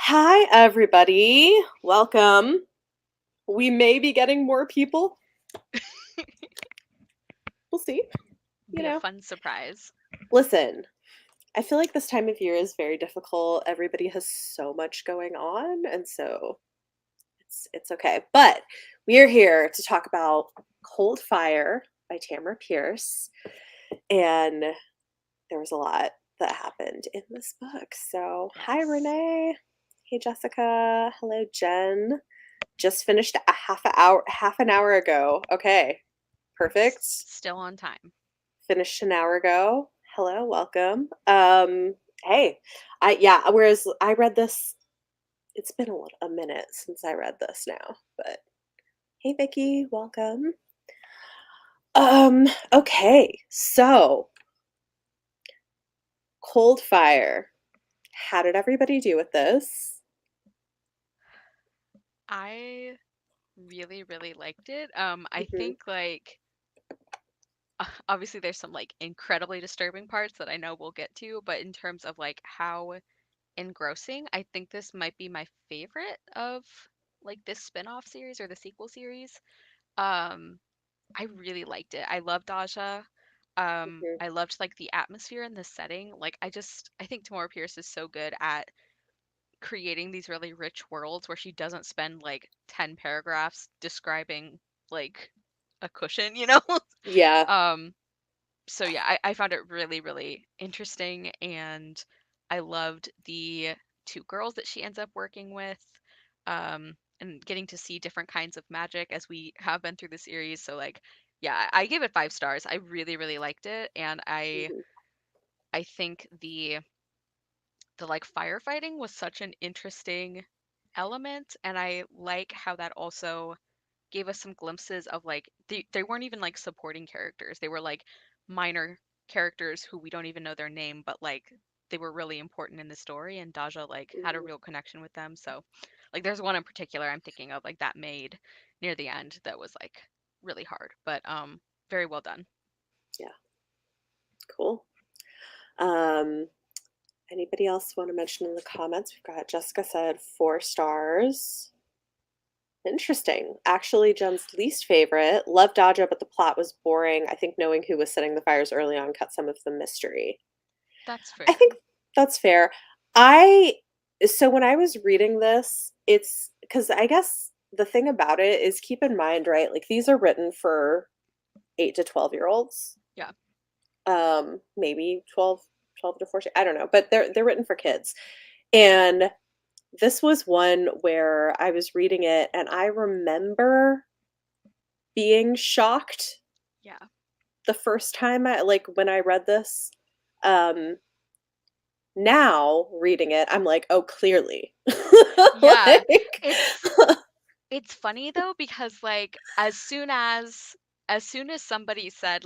Hi, everybody. Welcome. We may be getting more people. We'll see. You Be a know, fun surprise. listen, I feel like this time of year is very difficult. Everybody has so much going on, and so it's okay. But we are here to talk about Cold Fire by Tamora Pierce, and there was a lot that happened in this book. So, hi, Yes. Renee. Hey, Jessica. Hello, Jen. Just finished a half an hour ago. Okay, perfect. Still on time. Finished an hour ago. Hello, welcome. Hey, whereas I read this, it's been a minute since I read this now, but hey, Vicky, welcome. Okay, so Cold Fire. How did everybody do with this? I really, really liked it. I Hmm. think obviously there's some incredibly disturbing parts that I know we'll get to, but in terms of how engrossing, I think this might be my favorite of this spin-off series or the sequel series. Um, I really liked it. I loved Aja. Hmm. I loved the atmosphere and the setting. I think Tamora Pierce is so good at creating these really rich worlds where she doesn't spend 10 paragraphs describing like a cushion, you know? Yeah. um so yeah, I found it really, really interesting, and I loved the two girls that she ends up working with, and getting to see different kinds of magic as we have been through the series. So yeah, I gave it 5 stars. I really, really liked it, and Hmm. I think the firefighting was such an interesting element, and I like how that also gave us some glimpses of they weren't even supporting characters. They were minor characters who we don't even know their name, but they were really important in the story, and Daja had a Hmm. real connection with them. So there's one in particular I'm thinking of that maid near the end that was really hard, but very well done. Yeah, cool. Um, Anybody else want to mention in the comments? We've got Jessica said 4 stars. Interesting. Actually, Jen's least favorite. Loved Dodger, but the plot was boring. I think knowing who was setting the fires early on cut some of the mystery. That's I think fair. that's fair. I so when I was reading this, it's because I guess the thing about it is keep in mind, right? Like these are written for 8 to 12-year-olds. Yeah. Maybe 12 to 14. I don't know, but they're written for kids. And this was one where I was reading it and I remember being shocked Yeah. the first time when I read this. Um Now reading it, I'm like, "Oh, clearly." Yeah. Like It's funny though because as soon as somebody said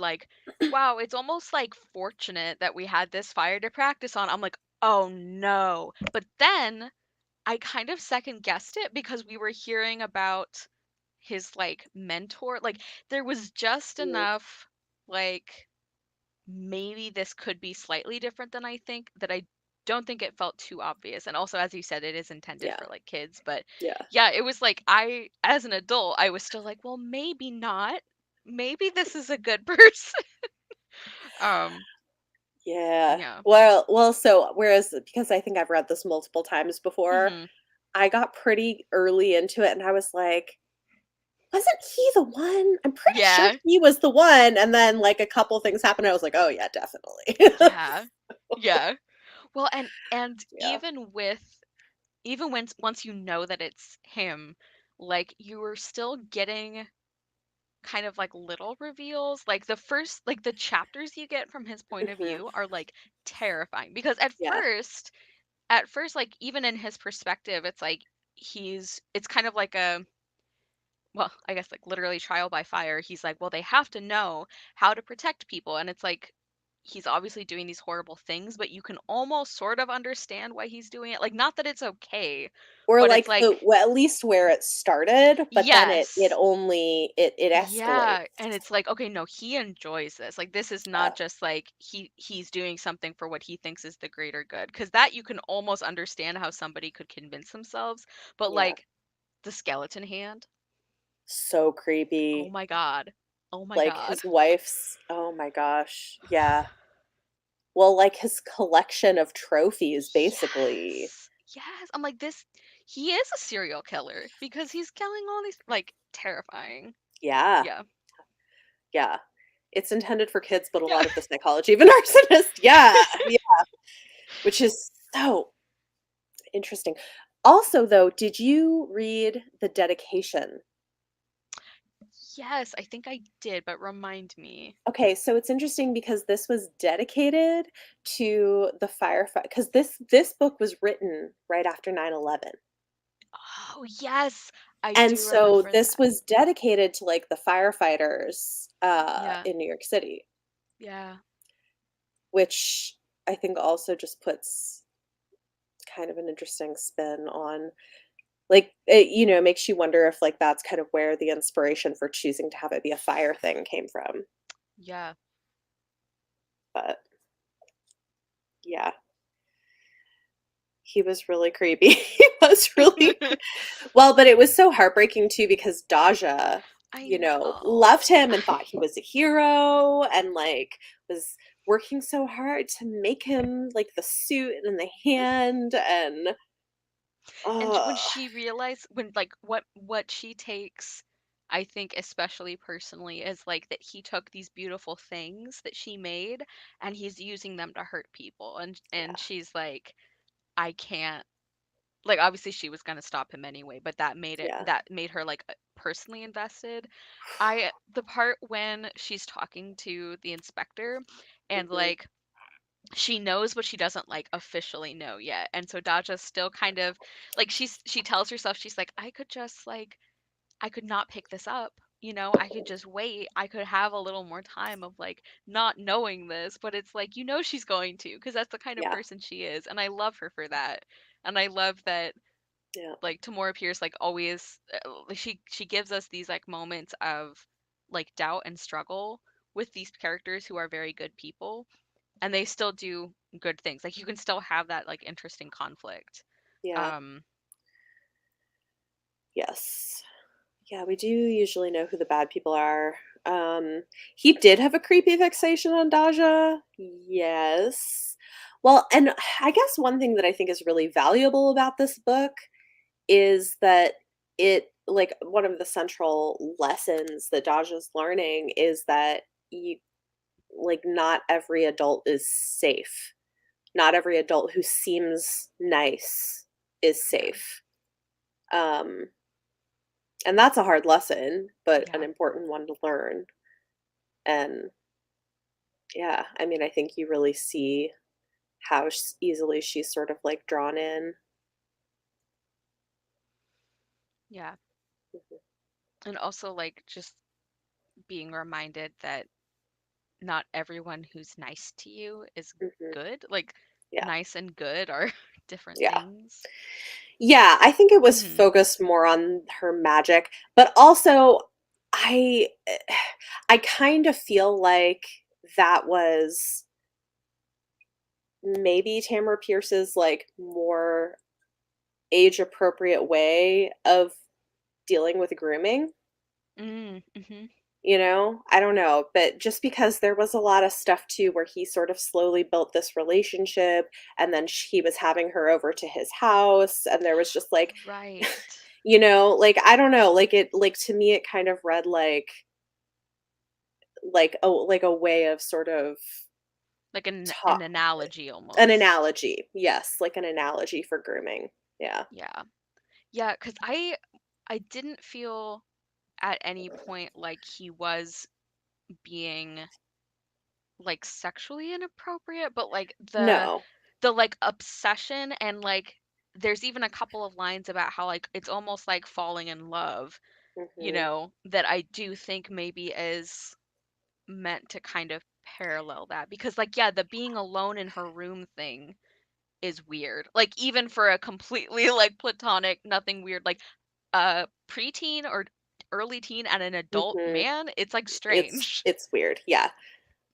wow, it's almost fortunate that we had this fire to practice on, I'm like, "Oh no." But then I kind of second guessed it because we were hearing about his mentor. There was just Mm, enough like maybe this could be slightly different than I think, that I don't think it felt too obvious. And also, as you said, it is intended yeah, for kids. But yeah. yeah, it was as an adult, I was still well, maybe not. Maybe this is a good person. um, Yeah. yeah. So whereas because I think I've read this multiple times before, Hmm. I got pretty early into it and I was like, "Wasn't he the one? I'm pretty sure Yeah. he was the one." And then like a couple things happened. I was like, "Oh yeah, definitely." Yeah. Yeah. Well, and Yeah. even when once you know that it's him, you are still getting kind of little reveals. The chapters you get from his point of Mhm. view are terrifying, because Yeah. at first even in his perspective, it's it's kind of like a, well, I guess literally trial by fire. He's well, they have to know how to protect people, and it's he's obviously doing these horrible things, but you can almost sort of understand why he's doing it. Like, not that it's okay, Or but it's like the like, well, at least where it started, but then it yes. only it Yeah, escalates. and it's like, okay, no, he enjoys this. Like, this is not Yeah, just like he's doing something for what he thinks is the greater good. Because that you can almost understand how somebody could convince themselves. But yeah. like the skeleton hand, So oh creepy. my God. Oh my Like God. his wife's oh my gosh. Yeah. Well, like his collection of trophies basically. Yes. Yes. I'm like, this, he is a serial killer because he's killing all these, like, terrifying. Yeah. Yeah. Yeah. It's intended for kids, but a Yeah. lot of the psychology of an arsonist. Yeah. Yeah. Which is so interesting. Also, though, did you read the dedication? Yes, I think I did, but remind me. Okay, so it's interesting because this was dedicated to the firefight because this book was written right after 9/11. Oh, yes. I And do so remember this that. was dedicated to like the firefighters Yeah. in New York City, Yeah. which I think also just puts kind of an interesting spin on like it, makes you wonder if like that's kind of where the inspiration for choosing to have it be a fire thing came from. Yeah. But yeah, he was really creepy. He was really well, but it was so heartbreaking too because Daja, I loved know. him and thought he was a hero and like was working so hard to make him like the suit and the hand and And when oh she realized, when like what she takes, I think especially personally, is like that he took these beautiful things that she made and he's using them to hurt people. And yeah, she's like, I can't, like, obviously she was going to stop him anyway, but yeah. that made her like personally invested. I the part when she's talking to the inspector and Hmm. like she knows, but she doesn't like officially know yet. And so Daja's still kind of like, she tells herself, she's like, I could just like, I could not pick this up. I could just wait. I could have a little more time of like not knowing this, but it's like, she's going to, because that's the kind of Yeah, person she is. And I love her for that. And I love that, yeah, like, Tamora Pierce, like, always, like, she gives us these like moments of like doubt and struggle with these characters who are very good people, and they still do good things. Like, you can still have that like interesting conflict. yeah, Um, yes. Yeah, we do usually know who the bad people are. He did have a creepy fixation on Daja. Yes. Well, and I guess one thing that I think is really valuable about this book is that it like one of the central lessons that Daja's learning is that you like not every adult is safe. Not every adult who seems nice is yeah, safe. Um, and that's a hard lesson, but an yeah, important one to learn. And yeah, I mean, I think you really see how easily she's sort of like drawn in. yeah. Mhm, And also like just being reminded that not everyone who's nice to you is mhm. good. Like, Yeah, nice and good are different yeah. things. Yeah, I think it was Hmm. focused more on her magic, but also I I kind of feel like that was maybe Tamara Pierce's like more age appropriate way of dealing with grooming. Mm, hmm. I don't know, but just because there was a lot of stuff too where he sort of slowly built this relationship and then he was having her over to his house and there was just like Right. like I don't know, like it like to me it kind of read like a way of sort of Like an talk analogy an almost. analogy. Yes, like an analogy for grooming. Yeah. Yeah. Yeah, because I didn't feel at any point like he was being like sexually inappropriate, but like No. the like obsession, and like there's even a couple of lines about how like it's almost like falling in love, Mhm. that I do think maybe is meant to kind of parallel that because like yeah, the being alone in her room thing is weird. Like even for a completely like platonic, nothing weird, like a preteen or early teen and an adult Mhm. man, it's like It's strange. it's weird. Yeah.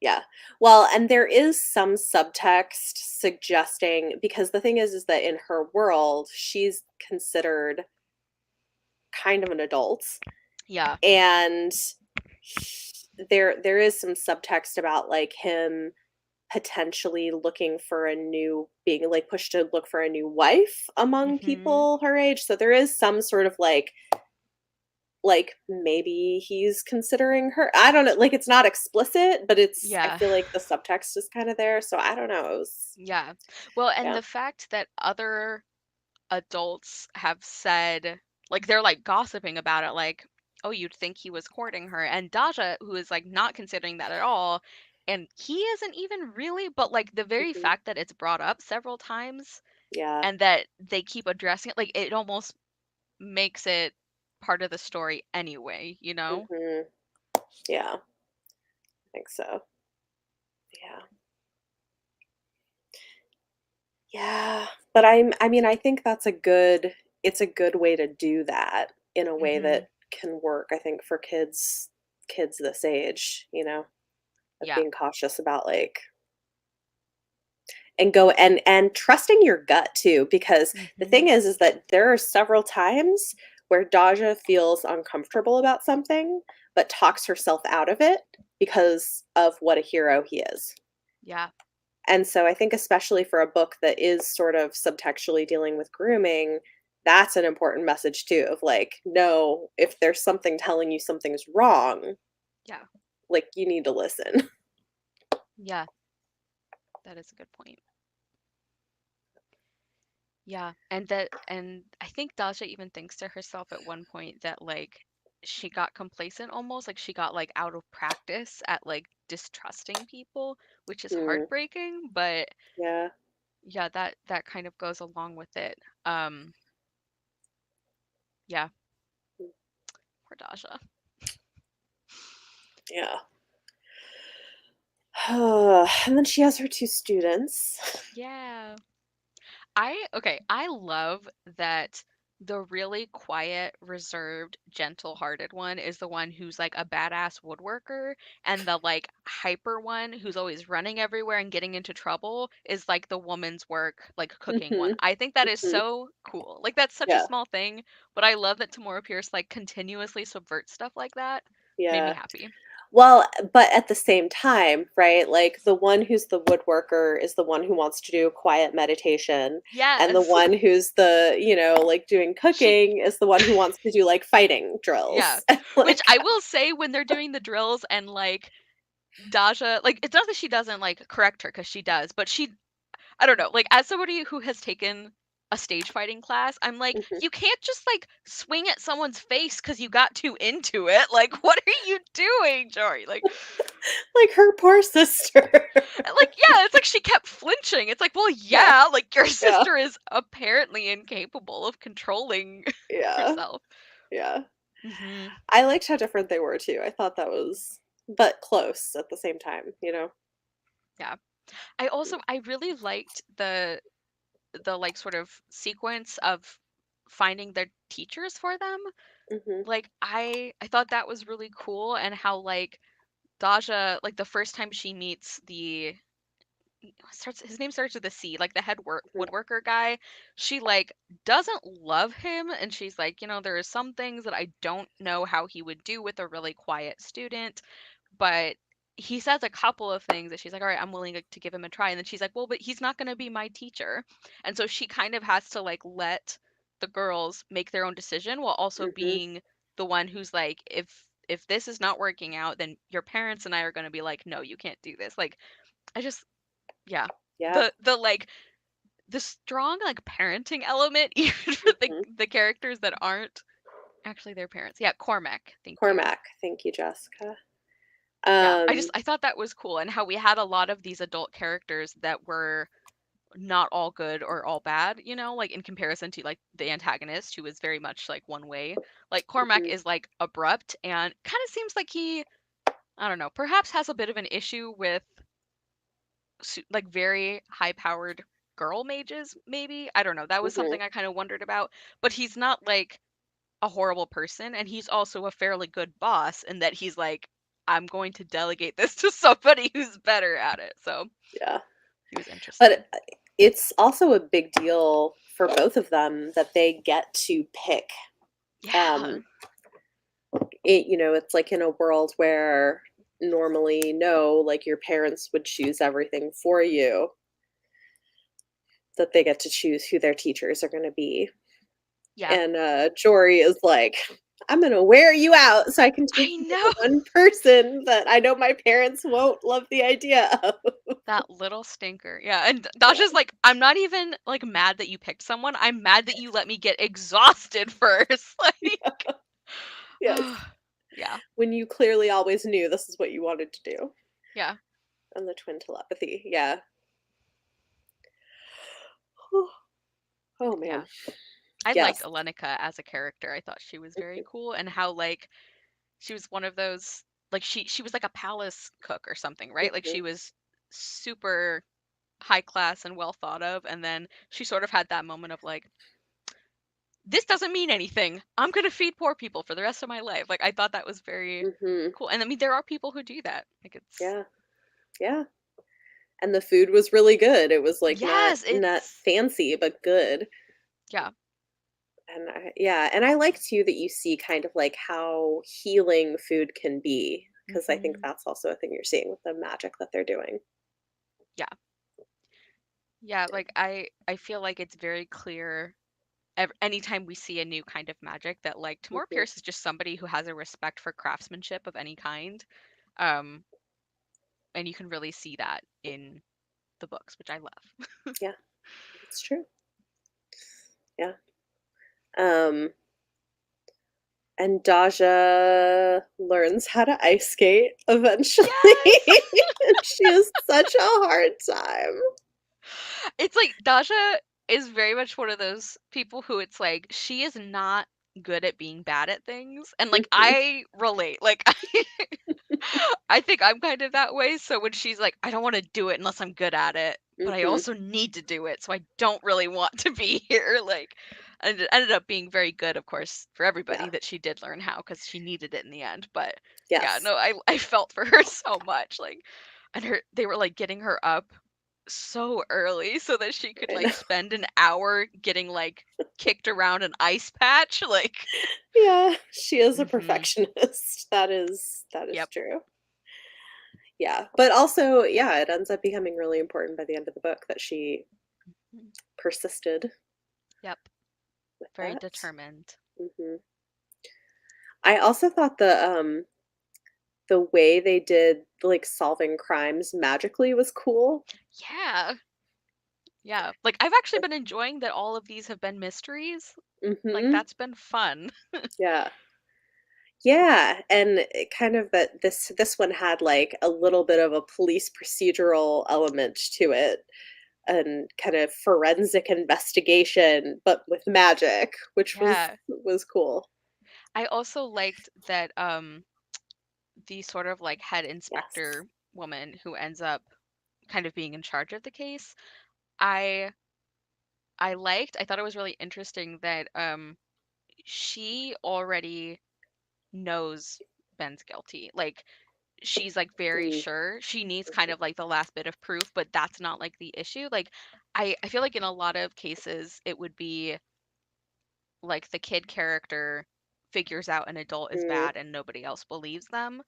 Yeah. Well, and there is some subtext suggesting, because the thing is that in her world, she's considered kind of an adult, Yeah. and there is some subtext about like him potentially looking for a new, being like pushed to look for a new wife among Mhm. people her age. So there is some sort of like maybe he's considering her. I don't know, like it's not explicit, but it's, I Yeah. feel like the subtext is kind of there. So I don't know. It was, Yeah. Well, and yeah. the fact that other adults have said like they're like gossiping about it like oh you'd think he was courting her and Daja who is like not considering that at all and he isn't even really but like the very Mhm. fact that it's brought up several times Yeah. and that they keep addressing it like it almost makes it part of the story anyway, you know? Mhm. Yeah, I think so. Yeah. Yeah, but I mean, I think that's a good, it's a good way to do that in a way Mhm. that can work, I think, for kids this age, of Yeah. being cautious about like, and go and trusting your gut too, because the thing Mhm. is that there are several times where Daja feels uncomfortable about something but talks herself out of it because of what a hero he is. Yeah. And so I think especially for a book that is sort of subtextually dealing with grooming, that's an important message too, of like, no, if there's something telling you something's wrong, Yeah. like you need to listen. Yeah. That is a good point. Yeah, and I think Dasha even thinks to herself at one point that like she got complacent almost, like she got like out of practice at like distrusting people, which is Hmm, heartbreaking, but yeah. yeah, that kind of goes along with it. Yeah, poor Dasha. Yeah. And then she has her two students. Yeah. I love that the really quiet, reserved, gentle-hearted one is the one who's like a badass woodworker, and the like hyper one who's always running everywhere and getting into trouble is like the woman's work, like cooking one. Hmm. I think that is Hmm. so cool. Like that's such a Yeah. small thing, but I love that Tamora Pierce like continuously subverts stuff like that. Made me Yeah. happy. Well, but at the same time, right? Like the one who's the woodworker is the one who wants to do quiet meditation, and the Yes. one who's the, like doing She cooking is the one who wants to do like fighting yeah. drills. Which Like, I will say when they're doing the drills and like Daja, like, it's not that she doesn't like correct her because she does, but I don't know, like, as somebody who has taken a stage fighting class, I'm like, mhm. you can't just like swing at someone's face because you got too into it. Like, what are you doing, Jory? Like her poor sister. Yeah, it's like she kept flinching. It's like, well, Yeah. yeah, like your Yeah. sister is apparently incapable of controlling Yeah. herself. Yeah. Hmm. I liked how different they were too. I thought that was, but close at the same time. Yeah. I really liked the like sort of sequence of finding their teachers for them. Hmm. Like I thought that was really cool and how like Daja like the first time she meets the starts his name starts with a C, like the head Hmm. woodworker guy, she like doesn't love him and she's like, there are some things that I don't know how he would do with a really quiet student, but he says a couple of things that she's like, all right, I'm willing to give him a try. And then she's like, well, but he's not going to be my teacher. And so she kind of has to like let the girls make their own decision while also Hmm. being the one who's like, if this is not working out, then your parents and I are going to be like, no, you can't do this. Like, I just, yeah, Yeah. the like the strong like parenting element even for Hmm. the characters that aren't actually their parents. Yeah, Cormac. Thank you. Cormac. Thank you, Jessica. Yeah, Um, I thought that was cool and how we had a lot of these adult characters that were not all good or all bad, like in comparison to like the antagonist who is very much like one way. Like Cormac mhm. is like abrupt and kind of seems like he I don't know, perhaps has a bit of an issue with like very high-powered girl mages, maybe. I don't know. That was Hmm. something I kind of wondered about. But he's not like a horrible person, and he's also a fairly good boss in that he's like, I'm going to delegate this to somebody who's better at it. So Yeah. he was But interesting. it's also a big deal for both of them that they get to pick. Yeah. Um, it's like in a world where normally, no, like your parents would choose everything for you, that they get to choose who their teachers are going to be. Yeah. And Jory is like, I'm going to wear you out so I can take I you to the know. one person that I know my parents won't love the idea of. That little stinker. Yeah. And Yeah. Dasha's like, I'm not even like mad that you picked someone. I'm mad that you let me get exhausted first. Like, Yes. yeah. When you clearly always knew this is what you wanted to do. Yeah. And the twin telepathy. Yeah. Oh man. Yeah. I liked Yes. Alenica as a character. I thought she was very cool and how like she was one of those like she was like a palace cook or something, right? Like Mhm. she was super high class and well thought of, and then she sort of had that moment of like, this doesn't mean anything. I'm gonna feed poor people for the rest of my life. Like I thought that was very Mhm. cool. And I mean there are people who do that. Like it's Yeah. Yeah. And the food was really good. It was like yes, not it's fancy but good. yeah. And yeah, and I like too that you see kind of like how healing food can be, because I think Hmm. that's also a thing you're seeing with the magic that they're doing. Yeah. Yeah, like I feel like it's very clear anytime we see a new kind of magic that like Tamora Mhm. Pierce is just somebody who has a respect for craftsmanship of any kind. Um, and you can really see that in the books, which I love. Yeah, it's true. Yeah. Um, and Daja learns how to ice skate eventually. Yes! And she has such a hard time. It's like Dasha is very much one of those people who it's like she is not good at being bad at things. And like Mhm. I relate. Like I think I'm kind of that way. So when she's like, I don't want to do it unless I'm good at it, but I Mhm. also need to do it, so I don't really want to be here. Like, and it ended up being very good, of course, for Yeah. everybody that she did learn how because she needed it in the end. But yeah, Yes. no, I felt for her so much. Like, and they were like getting her up so early so that she could I know. like spend an hour getting like kicked around an ice patch. Like, Yeah, she is a hmm perfectionist. That is yep, true. Yeah, but also, yeah, it ends up becoming really important by the end of the book that she mhm, persisted yep, with very that. determined. I also thought the way they did like solving crimes magically was cool. Yeah. Yeah. Like I've actually been enjoying that all of these have been mysteries. Like Mhm. that's been fun. Yeah. Yeah, and it kind of that this one had like a little bit of a police procedural element to it, and kind of forensic investigation but with magic, which was Yeah. was cool. I also liked that the sort of like head Yes. inspector woman who ends up kind of being in charge of the case. I I thought it was really interesting that she already knows Ben's guilty. Like she's like very Mm, sure. She needs kind mhm, of like the last bit of proof, but that's not like the issue. Like I feel like in a lot of cases it would be like the kid character figures out an adult is mm, bad and nobody else believes them.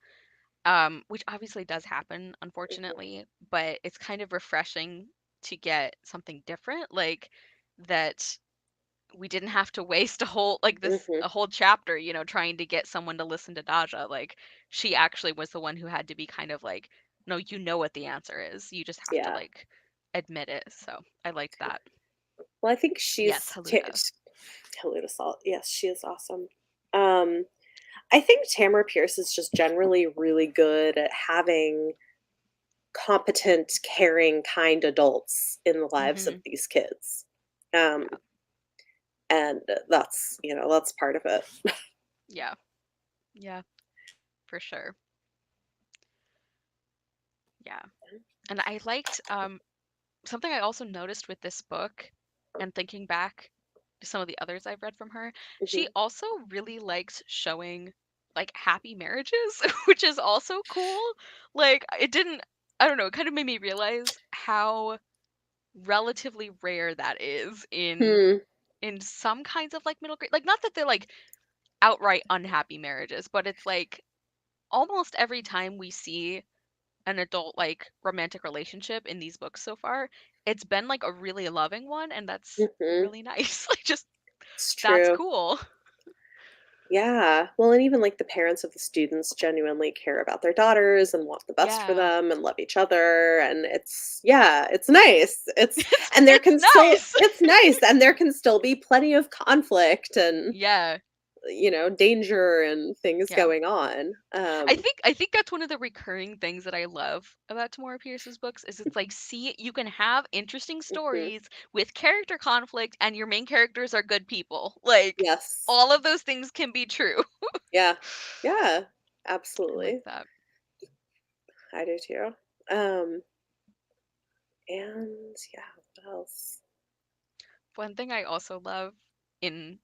Which obviously does happen, mhm, unfortunately, but it's kind of refreshing to get something different, like that we didn't have to waste mhm. a whole chapter, trying to get someone to listen to Daja. Like she actually was the one who had to be kind of like, no, you know what the answer is. You just have to Yeah. like admit it. So I liked that. Well, I think Yes, Haluda. Hello to Salt. Yes, she is awesome. Um, I think Tamara Pierce is just generally really good at having competent, caring, kind adults in the lives of Hmm. these kids. Um, Yeah. and that's part of it. Yeah. Yeah, for sure. Yeah. And I liked something I also noticed with this book and thinking back to some of the others I've read from her, she Mhm. also really likes showing like happy marriages, which is also cool. Like it didn't I don't know, it kind of made me realize how relatively rare that is Hmm. in some kinds of like middle grade. Like not that they're like outright unhappy marriages, but it's like almost every time we see an adult like romantic relationship in these books so far, it's been like a really loving one, and that's Mhm. really nice. Like just It's that's true. cool. Yeah. Well, and even like the parents of the students genuinely care about their daughters and want the best for Yeah. them and love each other. And it's, yeah, it's nice. And there It's can still, nice. it's nice. And there can still be plenty of conflict and, Yeah. danger and things Yeah. going on. I think that's one of the recurring things that I love about Tamora Pierce's books is it's like see you can have interesting Mhm. stories with character conflict and your main characters are good people. Like Yes. all of those things can be true. Yeah. Yeah. I like Absolutely. that. I do too. Um, and yeah, what else? One thing I also love in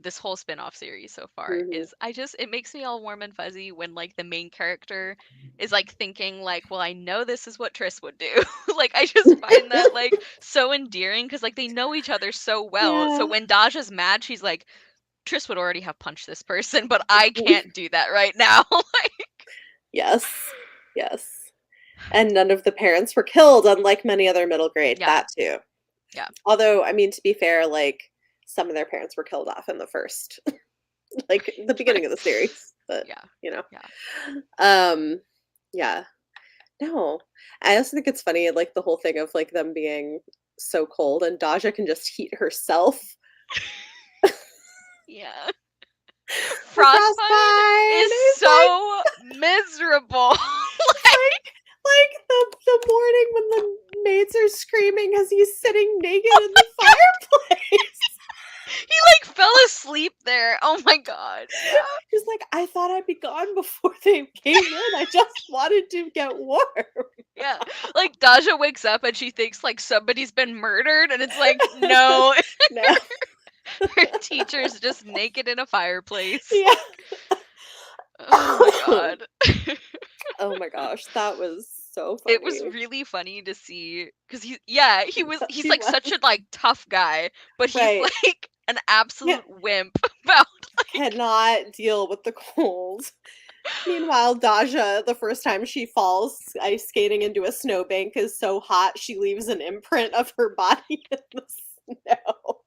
this whole spin-off series so far Hmm. is it makes me all warm and fuzzy when like the main character is like thinking like, well, I know this is what Triss would do. Like I just find that like so endearing because like they know each other so well. So Yeah. when Daja's mad, she's like, Triss would already have punched this person, but I can't do that right now. Like, Yes. Yes. And none of the parents were killed, unlike many other middle grade. yeah, That too. yeah, Although, I mean, to be fair, like some of their parents were killed off in the first, like the beginning of the series. But yeah, you know, yeah. um, yeah. No, I also think it's funny, like the whole thing of like them being so cold, and Daja can just heat herself Yeah. for Frostbite frostbite. is It's like so miserable. it's like the morning when the maids are screaming because he's sitting naked in the fireplace. He like fell asleep there. Oh my god. Yeah. He's like, I thought I'd be gone before they came in. I just wanted to get warm. Yeah. Like Daja wakes up and she thinks like somebody's been murdered and it's like no, No. her teacher's just naked in a fireplace. Yeah. Like oh my god. Oh my gosh, that was so It was funny. really funny to see cuz he's He like was. such a like tough guy, but he's Right. like an Yeah. absolute wimp about like Cannot deal with the cold. Meanwhile, Daja, the first time she falls ice skating into a snowbank is so hot she leaves an imprint of her body in the snow.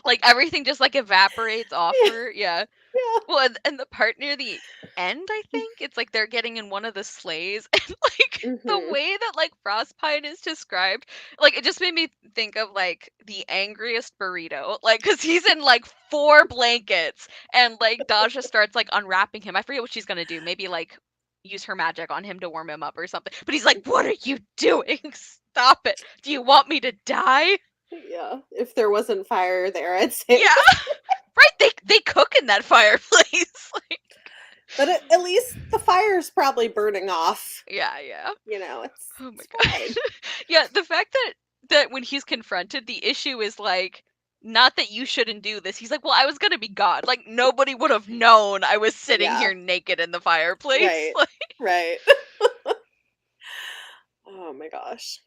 like everything just like evaporates off Yeah, her. Yeah. yeah. Well, and the part near the end, I think, it's like they're getting in one of the sleighs, and like the Mhm. way that like Frostpine is described, like it just made me think of like the angriest burrito, like because he's in like four blankets, and like Daja starts like unwrapping him. I forget what she's gonna do. Maybe like use her magic on him to warm him up or something. But he's like, "What are you doing? Stop it! Do you want me to die?" Yeah, if there wasn't fire there, I'd say Yeah, that. right. They cook in that fireplace. Like, But at least the fire's probably burning off. yeah, yeah. Oh my It's god. fine. Yeah, the fact that when he's confronted, the issue is like not that you shouldn't do this. He's like, "Well, I was going to be God. Like nobody would have known I was sitting Yeah, here naked in the fireplace." right, Like right. Oh my gosh.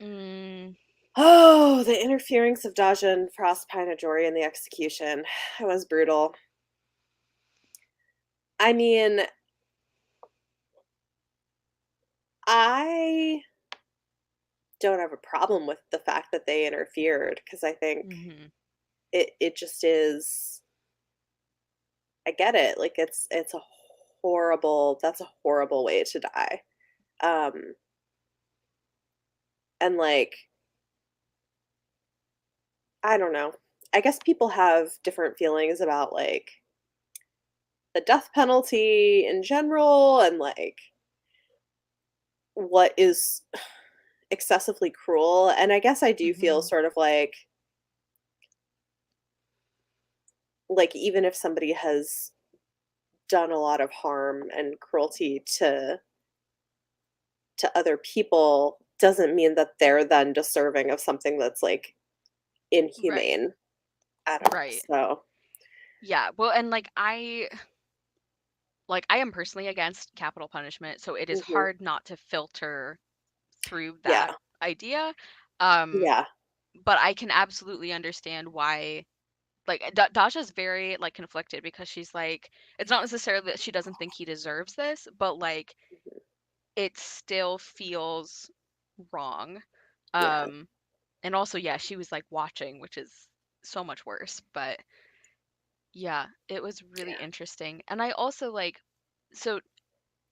mm, Oh, the interference of Daja and Frostpine Ajori in the execution. It was brutal. I mean, I don't have a problem with the fact that they interfered because I think mhm. it just is. I get it. Like it's a horrible. That's a horrible way to die. Um, and like I don't know. I guess people have different feelings about like the death penalty in general and like what is excessively cruel. And I guess I do feel Mhm. sort of like even if somebody has done a lot of harm and cruelty to to other people doesn't mean that they're then deserving of something that's like Right. inhumane at all. Right. So, Yeah. Well, and I am personally against capital punishment, so it is mhm. hard not to filter through that Yeah, idea. Um, yeah, but I can absolutely understand why Dasha's very like conflicted because she's like it's not necessarily that she doesn't think he deserves this, but like mhm, it still feels wrong. yeah, Um, and also yeah, she was like watching, which is so much worse, but yeah, it was really yeah. interesting. And I also so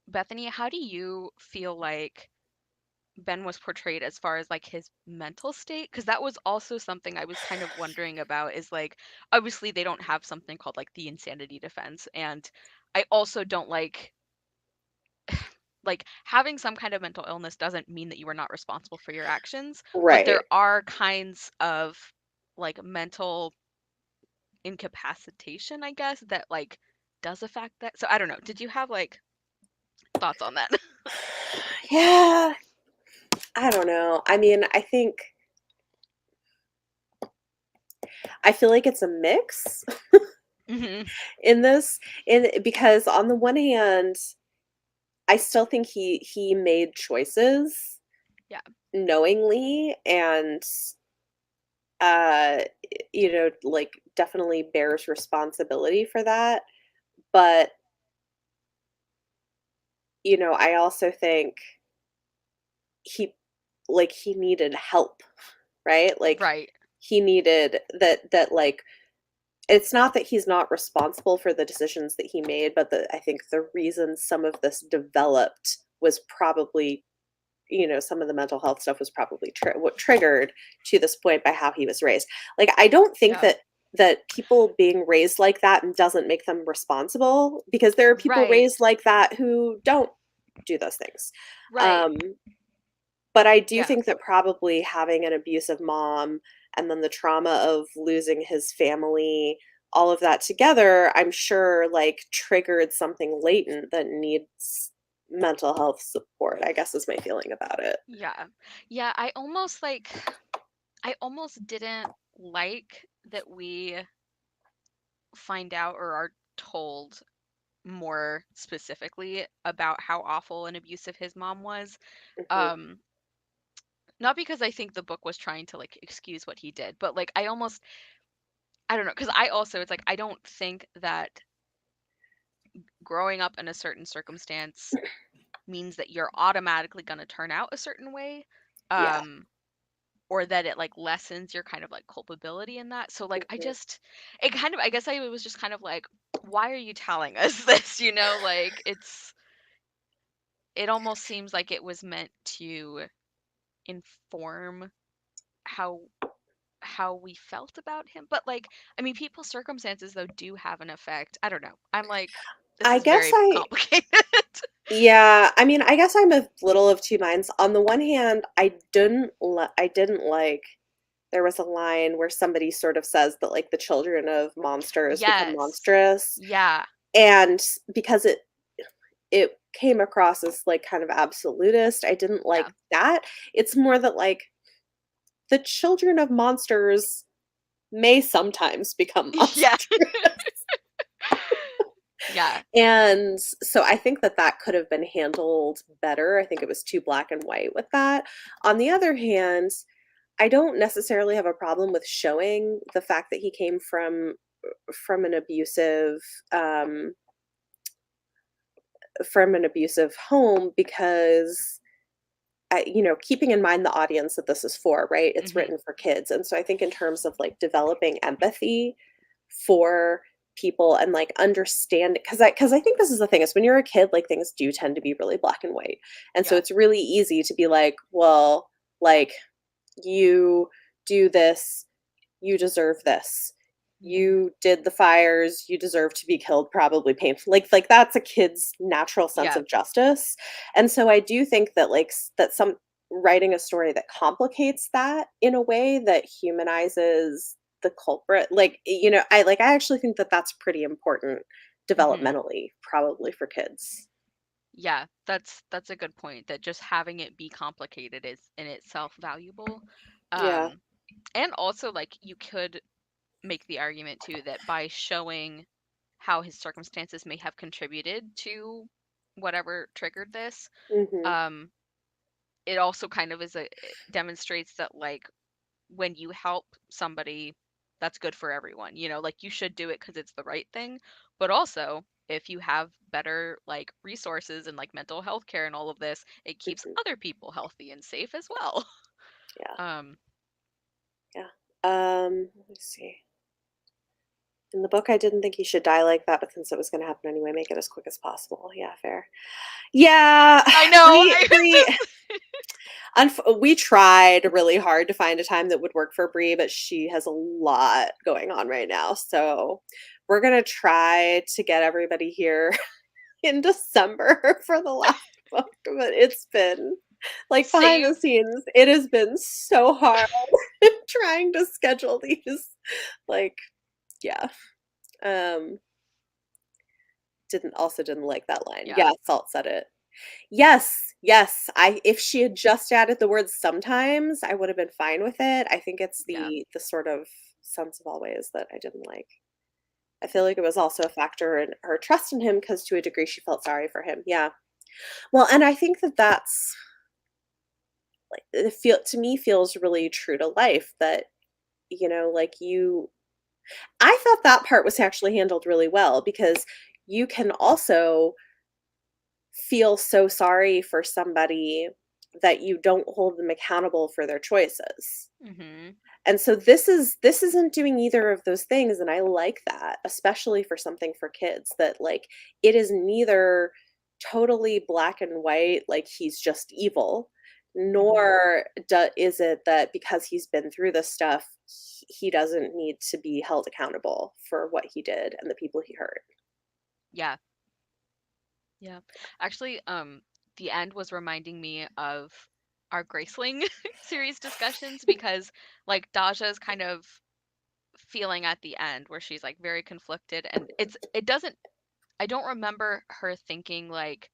Bethany, how do you feel like Ben was portrayed as far as like his mental state? Because that was also something I was kind of wondering about is like obviously they don't have something called like the insanity defense. And I also don't like having some kind of mental illness doesn't mean that you are not responsible for your actions, but there Right. are kinds of like mental incapacitation, I guess, that like does affect that. So I don't know. Did you have like thoughts on that? Yeah, I don't know. I mean, I feel like it's a mix Hmm. in this in because on the one hand, I still think he made choices Yeah. knowingly and uh like definitely bears responsibility for that. But, I also think he he needed help, right? Like Right. he needed that like it's not that he's not responsible for the decisions that he made, but I think the reason some of this developed was probably, some of the mental health stuff was probably what triggered to this point by how he was raised. Like, I don't think Yeah. that people being raised like that doesn't make them responsible because there are people raised Right. like that who don't do those things. Right. Um, but I do Yeah. think that probably having an abusive mom and then the trauma of losing his family, all of that together, I'm sure like triggered something latent that needs mental health support, I guess is my feeling about it. Yeah. Yeah, I almost didn't like that we find out or are told more specifically about how awful and abusive his mom was. Mhm. Um, Not because I think the book was trying to like excuse what he did, but like I don't know, because I also it's like I don't think that growing up in a certain circumstance means that you're automatically going to turn out a certain way. Yeah. Um, or that it like lessens your kind of like culpability in that. So like I Mhm. just it kind of I guess I was just kind of like, why are you telling us this? Like it almost seems like it was meant to inform how we felt about him. But like I mean people's circumstances though do have an effect. I don't know. I'm like this I is guess very complicated. yeah, I mean, I guess I'm a little of two minds. On the one hand, I didn't like there was a line where somebody sort of says that like the children of monsters become Yes. monstrous. Yeah. And because it came across as like kind of absolutist, I didn't Yeah. like that. It's more that like the children of monsters may sometimes become Yeah. monsters. Yeah. And so I think that that could have been handled better. I think it was too black and white with that. On the other hand, I don't necessarily have a problem with showing the fact that he came from an abusive um from an abusive home because keeping in mind the audience that this is for, right? It's Mhm. written for kids. And so I think in terms of like developing empathy for people and like understand because I think this is the thing is when you're a kid, like things do tend to be really black and white. And so Yeah. it's really easy to be like, well, like you do this, you deserve this. Mhm. You did the fires, you deserve to be killed, probably painful. Like that's a kid's natural sense Yeah. of justice. And so I do think that that some writing a story that complicates that in a way that humanizes the culprit, I actually think that that's pretty important Mhm. developmentally, probably for kids. Yeah, that's a good point, that just having it be complicated is in itself valuable. Yeah. Um, and also like you could make the argument too that by showing how his circumstances may have contributed to whatever triggered this, Mhm. um, it also kind of it demonstrates that like when you help somebody, that's good for everyone. You know, like you should do it because it's the right thing. But also, if you have better like resources and like mental health care and all of this, it keeps Mhm. other people healthy and safe as well. Yeah. Um, Yeah. Let me see. In the book, I didn't think he should die like that, but since it was going to happen anyway, make it as quick as possible. Yeah, fair. Yeah, I know. I was Bree. just We tried really hard to find a time that would work for Bree, but she has a lot going on right now. So we're gonna try to get everybody here in December for the last book, but it's been like behind the same. scenes, it has been so hard trying to schedule these. Like, yeah. Um, didn't like that line. Yeah, Yeah, Salt said it. Yes, yes. I if she had just added the word sometimes, I would have been fine with it. I think it's yeah, the sort of sense of always that I didn't like. I feel like it was also a factor in her trust in him because to a degree she felt sorry for him. Yeah. Well, and I think that that's like it feel to me feels really true to life that like I thought that part was actually handled really well because you can also feel so sorry for somebody that you don't hold them accountable for their choices. hmm, And so this isn't doing either of those things and I like that, especially for something for kids that like it is neither totally black and white like he's just evil, hmm. nor is it that because he's been through this stuff he doesn't need to be held accountable for what he did and the people he hurt. Yeah, yeah. Actually, the end was reminding me of our Graceling series discussions because like Daja's kind of feeling at the end where she's like very conflicted, and it doesn't, I don't remember her thinking like,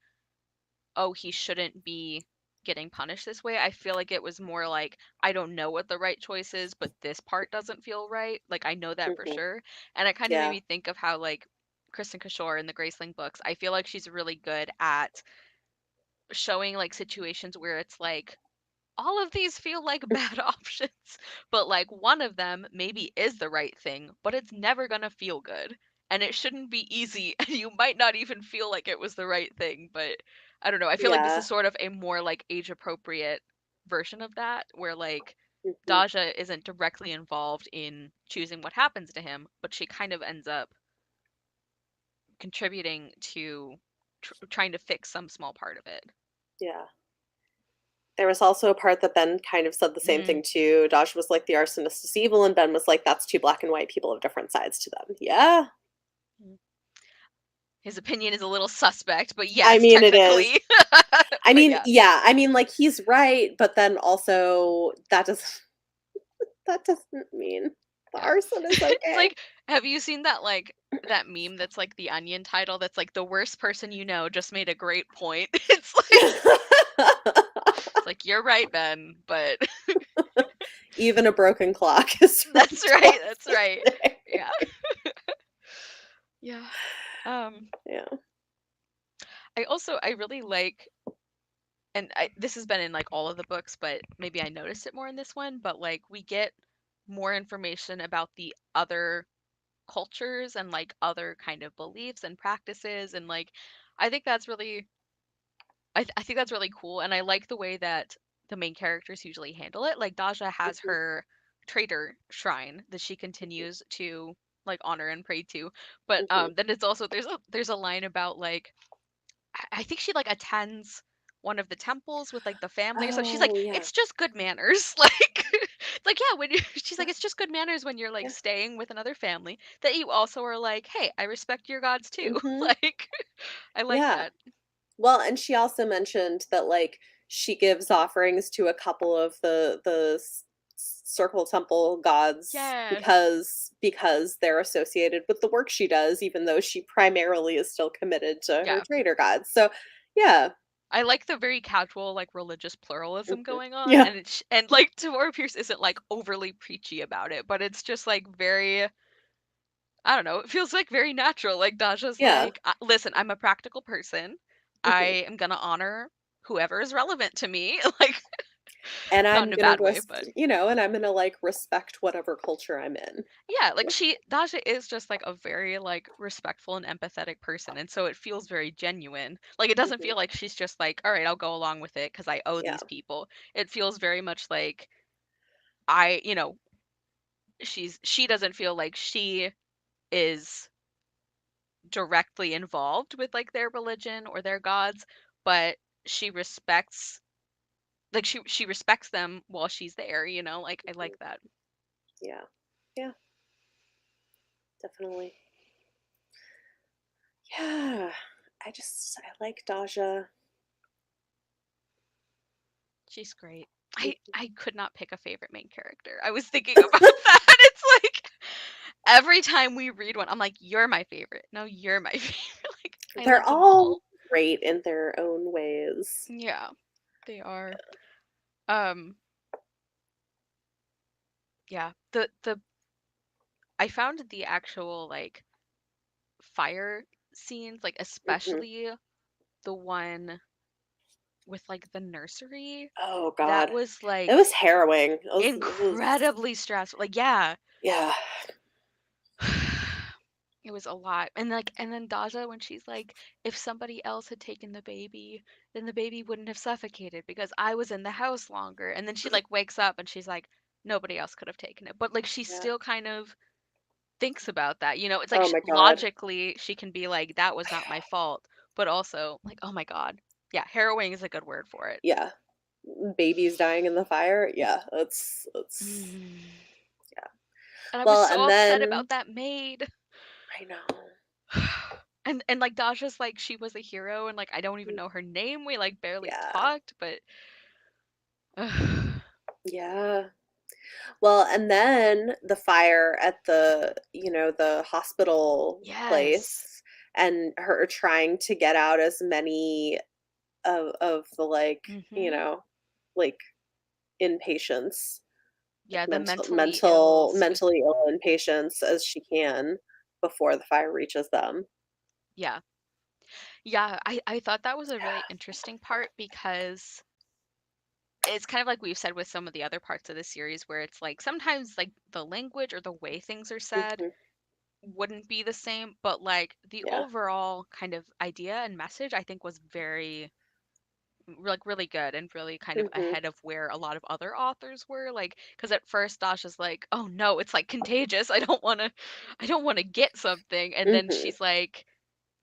oh, he shouldn't be getting punished this way. I feel like it was more like, I don't know what the right choice is, but this part doesn't feel right. Like I know that for Mhm. sure. And it kind of made Yeah. me think of how like Kristen Kishore in the Graceling books, I feel like she's really good at showing like situations where it's like all of these feel like bad options, but like one of them maybe is the right thing, but it's never going to feel good. And it shouldn't be easy, and you might not even feel like it was the right thing, but I don't know. I feel like this is Yeah. sort of a more like age appropriate version of that, where like Mhm. Daja isn't directly involved in choosing what happens to him, but she kind of ends up contributing to trying to fix some small part of it. Yeah. There was also a part that Ben kind of said the same Mm. thing too. Dodge was like, "The arsonist is evil," and Ben was like, "That's too black and white. People have different sides to them." Yeah. His opinion is a little suspect, but I yes, mean, it is. technically. I But mean, yeah. yeah. I mean, like he's right, but then also that doesn't mean the Yeah. arson is It's okay. like, have you seen that like that meme that's like the Onion title that's like the worst person you know just made a great point? It's like you're right, Ben, but Even a broken clock is right that's right. twice That's a right. day. Yeah. Yeah. Um Yeah. I really like, and this has been in like all of the books, but maybe I noticed it more in this one, but like we get more information about the other cultures and like other kind of beliefs and practices, and like I think that's really I think that's really cool, and I like the way that the main characters usually handle it. Like Daja has Mhm. her traitor shrine that she continues to like honor and pray to, but Mhm. then it's also there's a line about like I think she like attends one of the temples with like the family or so she's like Oh, yeah. it's just good manners like it's like yeah when you she's like it's just good manners when you're like Yeah. staying with another family that you also are like hey I respect your gods too Mhm. like I like Yeah. that. Well, and she also mentioned that, like, she gives offerings to a couple of the Circle Temple gods Yes. because they're associated with the work she does, even though she primarily is still committed to her Yeah. trader gods. So, Yeah. I like the very casual, like, religious pluralism Mhm. going on, Yeah. and and, like, Tamora Pierce isn't, like, overly preachy about it, but it's just, like, very I don't know, it feels, like, very natural, like, Daja's Yeah. like, "Listen, I'm a practical person. I Mhm. am gonna honor whoever is relevant to me," like, And not I'm in a gonna bad way, but and I'm gonna, like, respect whatever culture I'm in. yeah, like, Yeah. Daja is just, like, a very, like, respectful and empathetic person, and so it feels very genuine. Like, it doesn't Mhm. feel like she's just like, "Alright, I'll go along with it because I owe Yeah. these people." It feels very much like you know, she doesn't feel like she is directly involved with, like, their religion or their gods, but she respects she respects them while she's there, like, I Mhm. like that. Yeah. Yeah, definitely. Yeah. I like Daja. She's great. Mhm. I could not pick a favorite main character. I was thinking about that. It's like every time we read one, I'm like, "You're my favorite. No, you're my favorite." Like, I They're love them all all. great in their own ways. Yeah, they are. Um, yeah. The I found the actual like fire scenes, like Mhm. especially the one with like the nursery, Oh that god. was It was like harrowing. It was incredibly stressful. Like, yeah. yeah. It was a lot. And like and then Daja when she's like, if somebody else had taken the baby, then the baby wouldn't have suffocated because I was in the house longer. And then she like wakes up and she's like, nobody else could have taken it. But like she Yeah. still kind of thinks about that. It's like Oh my god. logically she can be like, that was not my fault, but also like, oh my God. Yeah, harrowing is a good word for it. Yeah. Babies dying in the fire. Yeah, that's Mm. yeah. And I was Well, so and upset then about that maid. I know. And like Daja's like she was a hero and like I don't even Mm, know her name. We like barely yeah. talked, but ugh. Yeah. Well, and then the fire at the hospital Yes. place and her trying to get out as many of the, Mhm. like, inpatients, like, Yeah, the mentally ill mentally ill inpatients as she can before the fire reaches them. yeah. Yeah, I thought that was a really Yeah. interesting part because it's kind of like we've said with some of the other parts of the series where it's like sometimes like the language or the way things are said Mhm. wouldn't be the same, but like the Yeah. overall kind of idea and message I think was very like really good and really kind of Mhm. ahead of where a lot of other authors were like because at first Dasha's like, oh no, it's like contagious, I don't want to get something, and then Mhm. she's like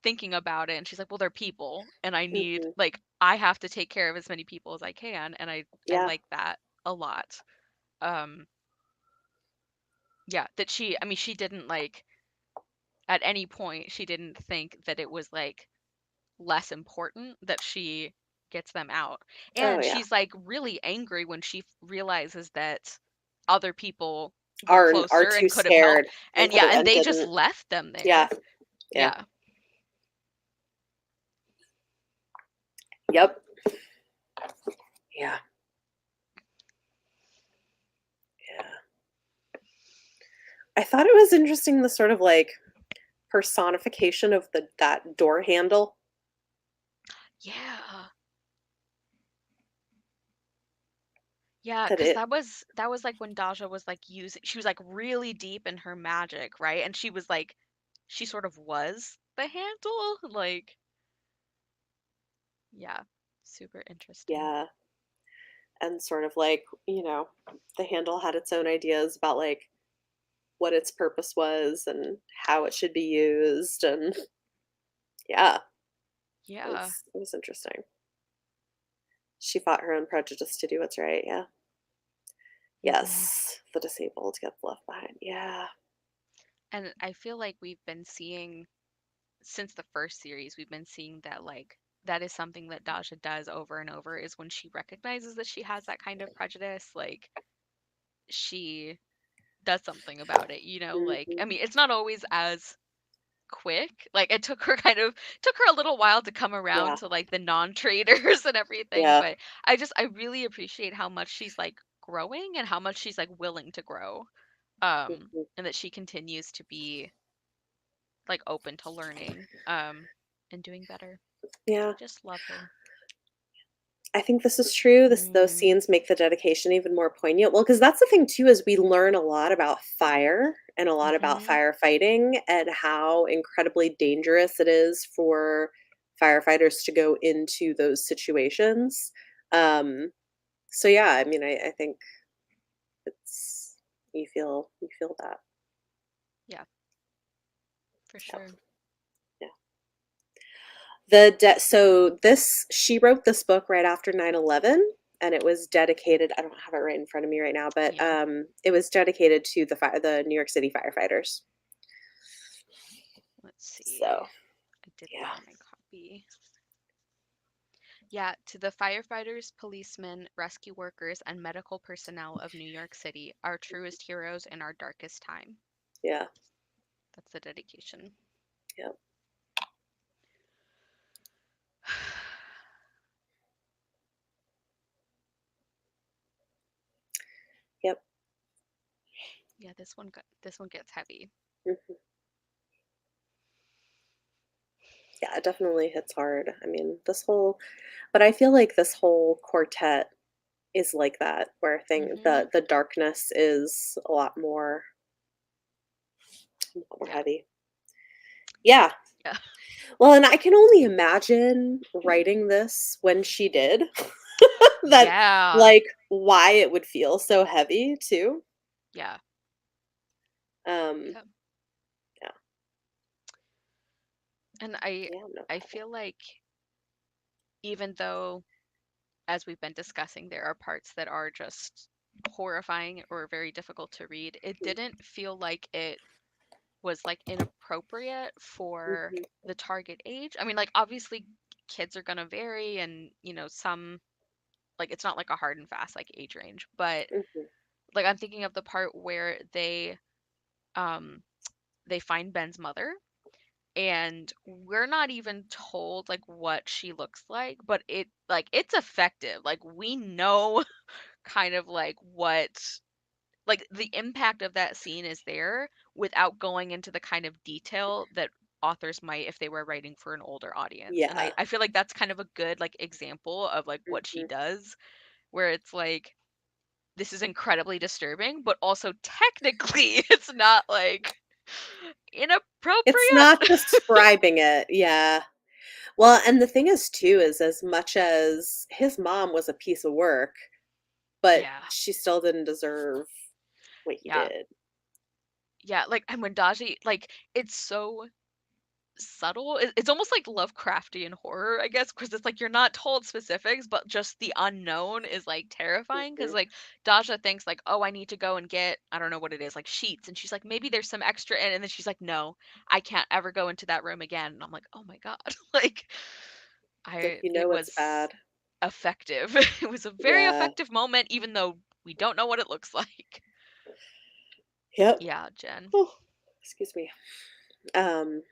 thinking about it and she's like, well, they're people and Mhm. I have to take care of as many people as I can, and I Yeah. like that a lot. um yeah, that she didn't like at any point she didn't think that it was like less important that she gets them out. Oh, And yeah. she's like really angry when she realizes that other people were Are closer too and could have helped. scared and And yeah, and they just didn't. left them Yeah. there. Yeah. Yeah. Yep. Yeah. Yeah. I thought it was interesting the sort of, like, personification of that door handle Yeah. Yeah, that because it that was like when Daja was like using she was like really deep in her magic, right? And she was like she sort of was the handle. Like, yeah. Super interesting. yeah, and sort of like, the handle had its own ideas about, like, what its purpose was and how it should be used, and yeah, Yeah. it was interesting. She fought her own prejudice to do what's right, yeah. Hmm. Yes, the disabled get left behind, yeah. And I feel like we've been seeing since the first series, we've been seeing that like that is something that Dasha does over and over is when she recognizes that she has that kind of prejudice, like she does something about it, like Mhm. I mean, it's not always as quick. Like it took her a little while to come around Yeah. to like the non-traders and everything, Yeah. but I really appreciate how much she's like growing and how much she's like willing to grow. Mhm. And that she continues to be like open to learning and doing better. Yeah. Just love her. I think this is true. Those Mm, scenes make the dedication even more poignant. Well, because that's the thing too, is we learn a lot about fire and a lot about mhm. firefighting and how incredibly dangerous it is for firefighters to go into those situations. Um, so yeah, I mean, I think it's you feel that. Yeah, for Yep. sure. Yeah. So this she wrote this book right after 9/11, and it was dedicated. I don't have it right in front of me right now, but Yeah. it was dedicated to the New York City firefighters. Let's see. So, I did yeah. bring my copy. Yeah, to the firefighters, policemen, rescue workers, and medical personnel of New York City, our truest heroes in our darkest time. Yeah. That's the dedication. Yep. Yep. Yeah, this one gets heavy. Mhm. Yeah, it definitely hits hard. I mean, but I feel like this whole quartet is like that, where Mhm. the darkness is a lot more Yeah. heavy. Yeah. Yeah. Well, and I can only imagine writing this when she did. That Yeah. like, why it would feel so heavy too. Yeah. Um, Yeah. yeah, And yeah, no I problem. feel like even though as we've been discussing there are parts that are just horrifying or very difficult to read, it Mhm, didn't feel like it was like inappropriate for mhm, the target age. I mean, like obviously kids are gonna vary and some like it's not like a hard and fast like age range, but mhm, like I'm thinking of the part where um they find Ben's mother and we're not even told like what she looks like, but it's effective. Like we know kind of like what like the impact of that scene is there without going into the kind of detail that authors might if they were writing for an older audience. And yeah, I feel like that's kind of a good like example of like what she mhm. does, where it's like this is incredibly disturbing, but also technically it's not like It's inappropriate. not describing it, yeah. Well, and the thing is too, is as much as his mom was a piece of work, but Yeah. she still didn't deserve what he Yeah. did. Yeah, like and when Daji like it's so subtle. It's almost like Lovecraftian horror, I guess, because it's like you're not told specifics, but just the unknown is like terrifying. Because Mhm, like Daja thinks like, oh, I need to go and get I don't know what it is, like sheets, and she's like, maybe there's some extra in, and then she's like, no, I can't ever go into that room again. And I'm like, oh my God, like like, I you it know it's was bad. effective. It was a very Yeah, effective moment, even though we don't know what it looks like. yep. Yeah, Jen. Oh, excuse me. Um,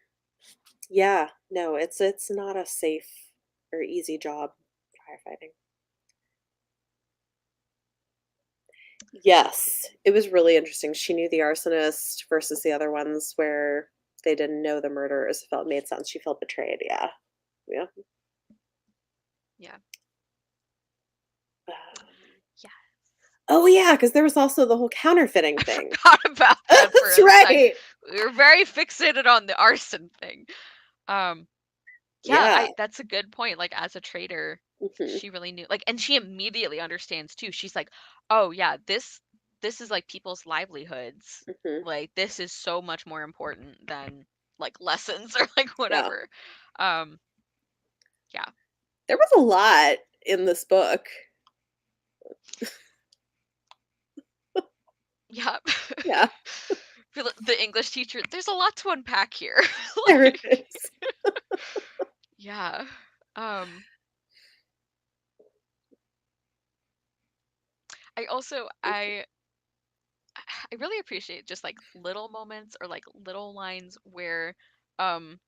yeah, no, it's not a safe or easy job, firefighting. Yes, it was really interesting. She knew the arsonist versus the other ones where they didn't know the murderers. Felt made sense. She felt betrayed. Yeah, yeah. Yeah. Um, Yeah. oh yeah, because there was also the whole counterfeiting I thing. forgot about that for That's a sec. right. We were very fixated on the arson thing. Um, yeah, Yeah. I that's a good point. Like as a trader, Hmm. she really knew. Like, and she immediately understands too. She's like, "Oh yeah, this is like people's livelihoods. Hmm. Like this is so much more important than like lessons or like Yeah. whatever." Um, yeah, There was a lot in this book. yeah. Yeah, Feel like the English teacher, there's a lot to unpack here. there it Like, is. yeah. Um, I also I really appreciate just like little moments or like little lines where um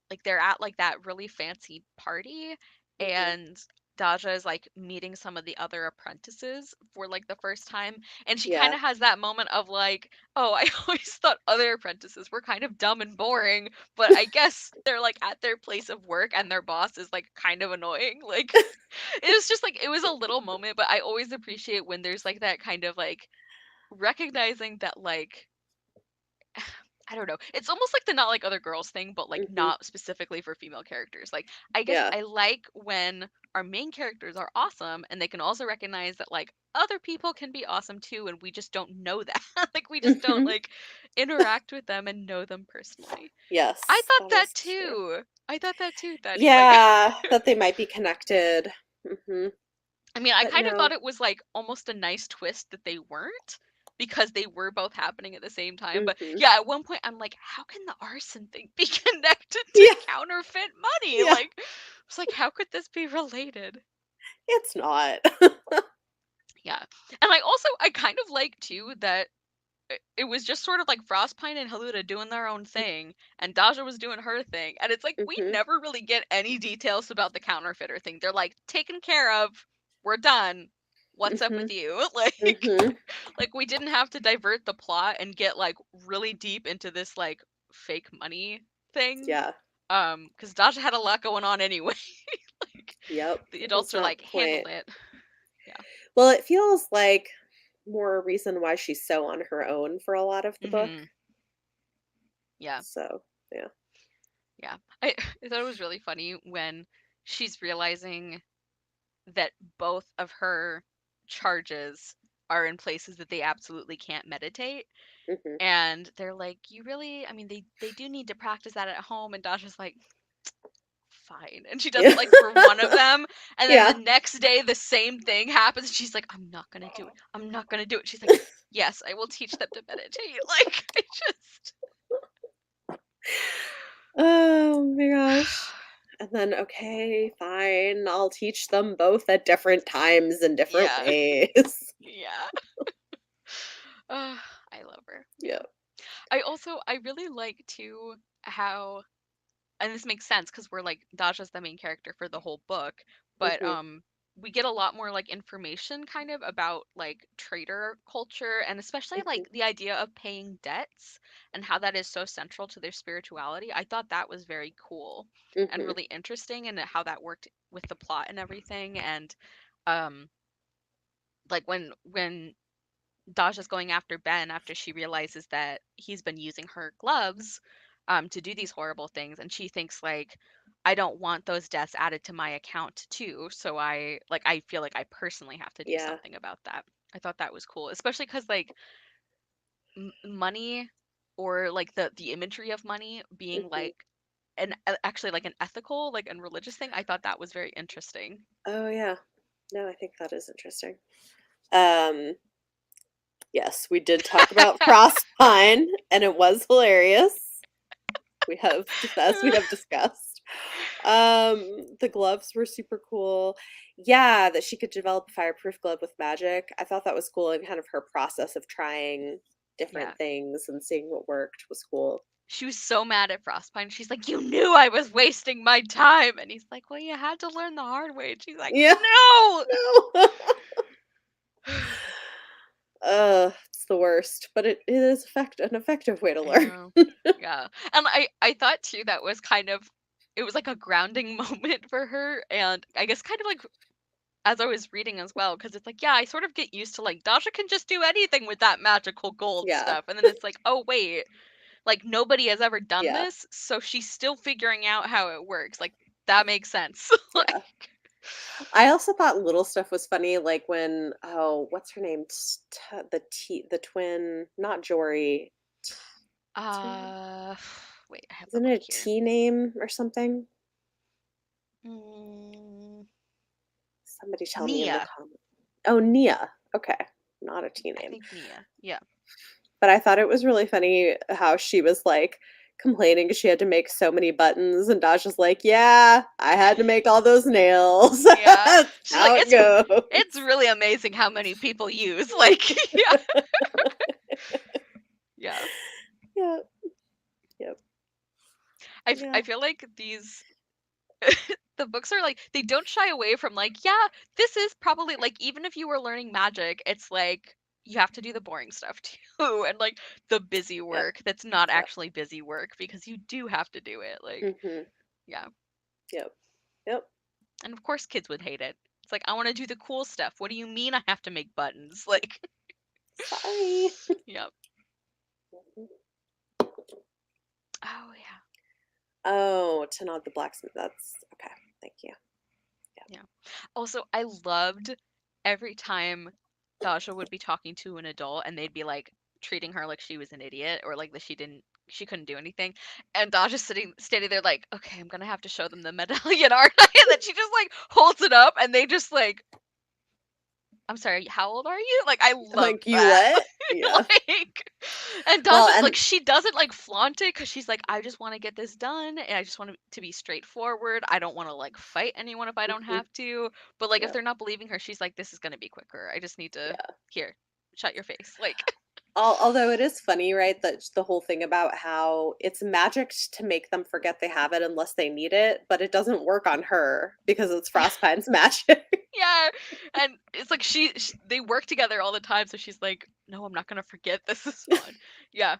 like they're at like that really fancy party, Mhm. and Daja is like meeting some of the other apprentices for like the first time, and she kind Yeah. of has that moment of like, oh, I always thought other apprentices were kind of dumb and boring, but I guess they're like at their place of work and their boss is like kind of annoying. Like it was just like it was a little moment, but I always appreciate when there's like that kind of like recognizing that like I don't know. It's almost like the not like other girls thing, but like Mhm. not specifically for female characters. Like I guess Yeah. I like when our main characters are awesome and they can also recognize that like other people can be awesome too and we just don't know that. Like we just don't Mhm. like interact with them and know them personally. I Yes, thought that that is true. too. I thought that too, Daddy. Like Yeah, that they might be connected. Mhm. I mean, I But kind of thought no. it was like almost a nice twist that they weren't because they were both happening at the same time. But Mhm. yeah, at one point I'm like, how can the arson thing be connected to Yeah, counterfeit money? yeah. Like, it's like, how could this be related? It's not. Yeah. And I kind of like too that it was just sort of like Frostpine and Haluda doing their own thing, and Daja was doing her thing. And it's like we Mhm. never really get any details about the counterfeiter thing. They're like taken care of, we're done. What's up with Mhm. you? Like Mhm. like we didn't have to divert the plot and get like really deep into this like fake money thing. Yeah. Because Daja had a lot going on anyway. Like Yep. the That's adults are not like the handled point. it. Yeah. Well, it feels like more a reason why she's so on her own for a lot of the book. Mm-hmm. Yeah. So, yeah. Yeah. I thought it was really funny when she's realizing that both of her charges are in places that they absolutely can't meditate. Mhm. And they're like, you really, I mean, they do need to practice that at home. And Dasha's like, fine. And she does Yeah. it like for one of them. And then the Yeah. next day, the same thing happens. She's like, I'm not going to do it. I'm not going to do it. She's like, yes, I will teach them to meditate. Like, I just. Oh my gosh. And then, okay, fine, I'll teach them both at different times in different Yeah. ways. Yeah. Uh, I love her. Yeah. Yeah. I really like too how, and this makes sense because we're like Daja's the main character for the whole book, but Mhm. we get a lot more like information kind of about like trader culture and especially Mhm. like the idea of paying debts and how that is so central to their spirituality. I thought that was very cool and Mhm. really interesting and how that worked with the plot and everything. And um like when Daja's going after Ben after she realizes that he's been using her gloves to do these horrible things, and she thinks like, I don't want those deaths added to my account too, so I feel like I personally have to do Yeah. something about that. I thought that was cool, especially because like money or like the imagery of money being Mhm. like actually like an ethical like and religious thing. I thought that was very interesting. Oh, yeah. No, I think that is interesting. Um, yes, we did talk about Frostpine, and it was hilarious. As we have discussed. The gloves were super cool. Yeah, that she could develop a fireproof glove with magic. I thought that was cool, and kind of her process of trying Yeah. different things and seeing what worked was cool. She was so mad at Frostpine. She's like, "You knew I was wasting my time." And he's like, "Well, you had to learn the hard way." And she's like, Yeah, "No!" no. It's the worst, but it is an effective way to I learn. know. Yeah. And I thought too that was kind of it was like a grounding moment for her and I guess kind of like as I was reading as well because it's like, yeah, I sort of get used to like Dasha can just do anything with that magical gold Yeah, stuff. And then it's like, "Oh, wait. Like nobody has ever done yeah, this, so she's still figuring out how it works." Like that makes sense. Like yeah. I also thought little stuff was funny, like when what's her name? The twin, not Jory. What's her name? Uh, wait, I have the Isn't book it a here. T name or something? Mm, Somebody tell me in the Nia. comments. Oh, Nia. Okay, not a T I name. think Nia. Yeah. But I thought it was really funny how she was like complaining 'cause she had to make so many buttons, and Dasha's like, "Yeah, I had to make all those nails. Yeah. That's She's like, how it goes." it's really amazing how many people use. Like, yeah. Yeah. Yeah. Yep. Yeah. I feel like these the books are like they don't shy away from like, yeah, this is probably like even if you were learning magic, it's like you have to do the boring stuff too and like the busy Yep. work that's not Yep. actually busy work because you do have to do it. Like, Mhm. yeah. Yep. Yep. And of course kids would hate it. It's like I want to do the cool stuff. What do you mean I have to make buttons? Like, Sorry. yep. Oh yeah. Oh, to nod the blacksmith. That's okay. Thank you. Yeah. Also, I loved every time Dasha would be talking to an adult and they'd be like treating her like she was an idiot or like that she couldn't do anything. And Dasha's standing there like, okay, I'm gonna have to show them the medallion, aren't I? And then she just like holds it up and they just like, I'm sorry, how old are you? Like I loved Like, you that. what? Yeah. Like, and Well, Dasha, like, and she doesn't like flaunt it because she's like, I just want to get this done and I just want to be straightforward. I don't want to like fight anyone if I don't mhm, have to. But like, if yeah, they're not believing her, she's like, this is gonna be quicker. I just need to yeah. here, shut your face. Like, Although it is funny, right, that the whole thing about how it's magic to make them forget they have it unless they need it, but it doesn't work on her because it's yeah, Frostpine's magic. yeah. And it's like they work together all the time, so she's like, no, I'm not gonna forget. This is fun. Yeah,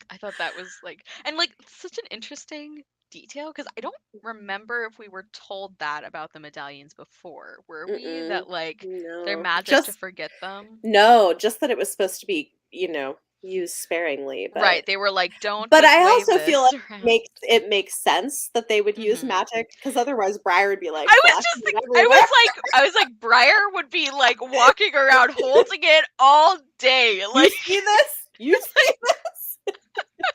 I thought that was like, and like such an interesting detail because I don't remember if we were told that about the medallions before. Were we Mm-mm. that like they're No. magic to Just forget them? no, just that it was supposed to be, used sparingly, Right. They were like, don't but just I wave also feel like this around. it makes sense that they would use Hmm. magic because otherwise Briar would be, like, I was flashing just it think everywhere. I was like Briar would be like walking around holding it all day. "You Like see this? You see this?"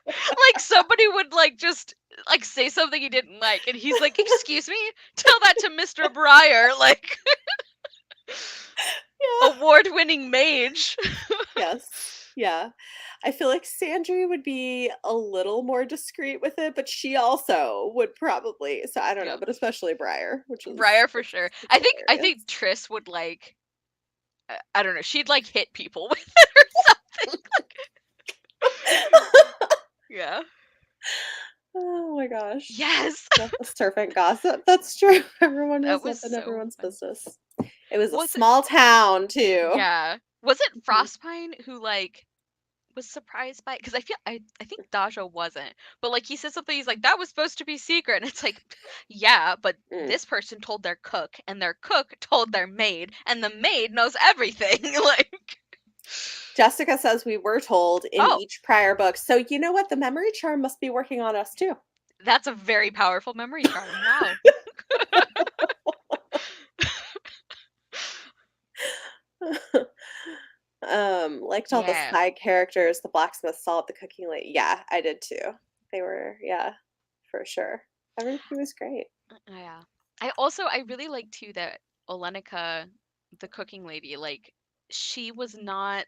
like somebody would like just like say something he didn't like and he's like, excuse me, tell that to Mr. Briar, like Yeah. award-winning mage. Yes. Yeah. I feel like Sandry would be a little more discreet with it, but she also would probably, so I don't know, Yeah. but especially Briar, Briar for sure. which is I hilarious. think Triss would like I don't know, she'd like hit people with it or something. Yeah. Oh my gosh. Yes. Love the serpent gossip. That's true. Everyone That was was up in so everyone's fun. business. It was a Was it small town too. yeah. Was it Mhm. Frostpine who like was surprised by because I think Daja wasn't. But like he said something, he's like, that was supposed to be secret. And it's like, yeah, but Mm. this person told their cook, and their cook told their maid, and the maid knows everything. Like Jessica says we were told in oh, each prior book. So you know what? The memory charm must be working on us too. that's a very powerful memory charm. Wow. Liked all the Yeah. side characters, the blacksmith solved the cooking late. Yeah, I did too. They were, yeah, for sure. Everything was great. Yeah. I really like too that Olenica, the cooking lady, like she was not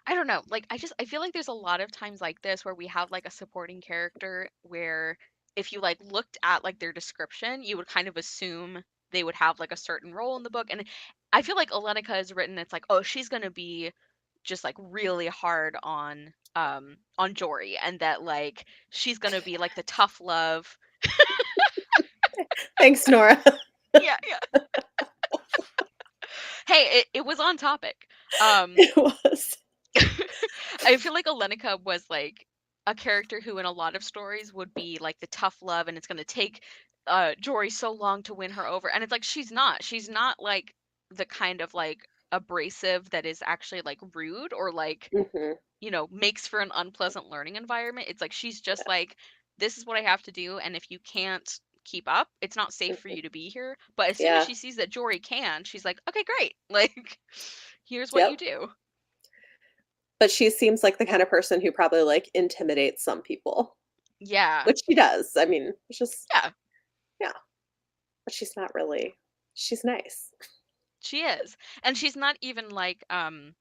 I don't know. Like I feel like there's a lot of times like this where we have like a supporting character where if you like looked at like their description, you would kind of assume they would have like a certain role in the book. And I feel like Olenica is written, it's like, oh, she's gonna be just like really hard on Jory and that like she's gonna be like the tough love. Thanks, Nora. Yeah, yeah. Hey, it was on topic. Um It was. I feel like Alenica was like a character who in a lot of stories would be like the tough love and it's going to take Jory so long to win her over and it's like she's not like the kind of like abrasive that is actually like rude or like Hmm. makes for an unpleasant learning environment. It's like she's just like this is what I have to do and if you can't keep up it's not safe for Hmm. you to be here, but as soon as Yeah. she sees that Jory can she's like okay great like here's what you Yep. do. But she seems like the kind of person who probably like intimidates some people, Yeah, which she does. I mean, it's just, yeah. yeah, but she's not really, she's nice. She is. And she's not even like Kamak,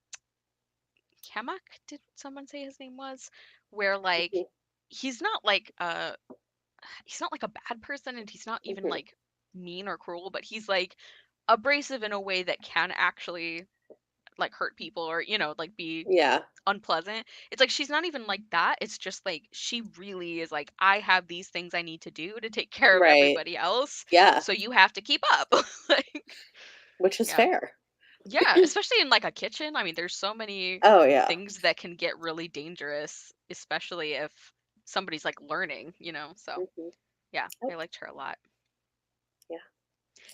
did someone say his name was? Where like Hmm. he's not like he's not like a bad person and he's not even Hmm. like mean or cruel, but he's like abrasive in a way that can actually like hurt people or, you know, like be Yeah. unpleasant. It's like she's not even like that. It's just like she really is like, I have these things I need to do to take care of Right. everybody else, Yeah. so you have to keep up. Like, Which is yeah. fair. Yeah, especially in like a kitchen. I mean, there's so many Oh, yeah. things that can get really dangerous, especially if somebody's like learning, you know. So, Mhm. yeah, I Oh, liked her a lot. yeah.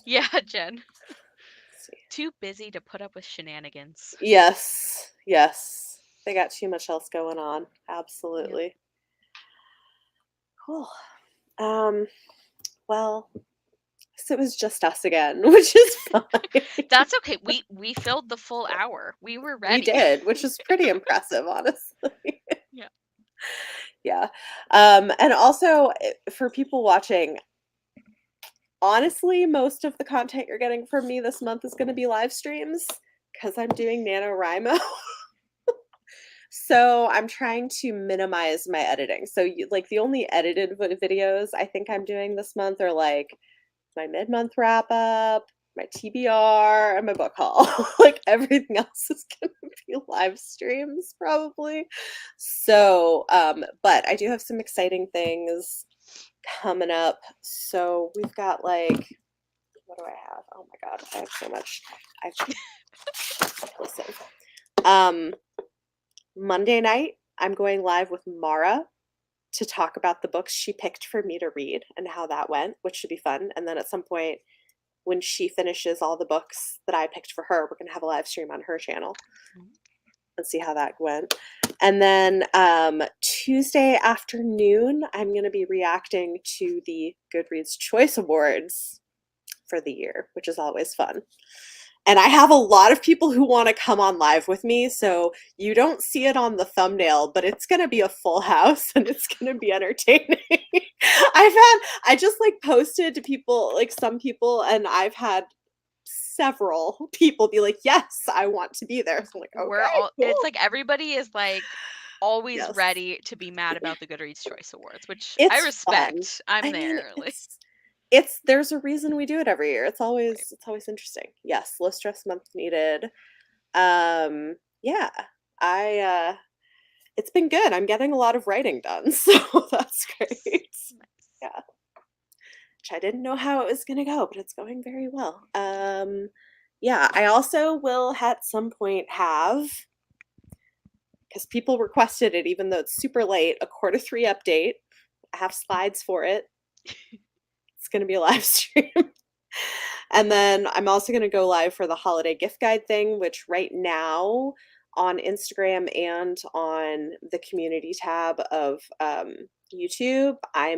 Yeah, Jen. Let's see. Too busy to put up with shenanigans. Yes. Yes. They got too much else going on. Yep. Absolutely. Cool. Um, well, so it was just us again, which is fine. That's okay. We filled the full hour. We were We ready. did, which is pretty impressive, honestly. Yeah. Yeah. And also for people watching, honestly, most of the content you're getting from me this month is going to be live streams because I'm doing NaNoWriMo. So I'm trying to minimize my editing. So like the only edited videos I think I'm doing this month are like my mid-month wrap up, my TBR, and my book haul. Like everything else is going to be live streams probably. So, but I do have some exciting things coming up. So we've got like, what do I have? Oh my God, I have so much. I listen. Um, Monday night, I'm going live with Mara to talk about the books she picked for me to read and how that went, which should be fun. And then at some point, when she finishes all the books that I picked for her, we're going to have a live stream on her channel and see how that went. And then Tuesday afternoon, I'm going to be reacting to the Goodreads Choice Awards for the year, which is always fun. And I have a lot of people who want to come on live with me, so you don't see it on the thumbnail, but it's going to be a full house and it's going to be entertaining. I just like posted to people, like some people, and I've had several people be like, "Yes, I want to be there." So I'm like, We're "Okay, all it's cool." like everybody is like always Yes. ready to be mad about the Goodreads Choice Awards, which I It's fun. respect. I'm I mean, there. Like, it's there's a reason we do it every year. right. It's always interesting. Yes, low stress month needed. Yeah, I it's been good. I'm getting a lot of writing done, so that's Nice. great. Nice. Yeah, which I didn't know how it was gonna go, but it's going very well. Yeah, I also will at some point have, because people requested it, even though it's super late, a quarter three update. I have slides for it. It's gonna be a live stream. And then I'm also going to go live for the holiday gift guide thing, which right now on Instagram and on the community tab of YouTube, I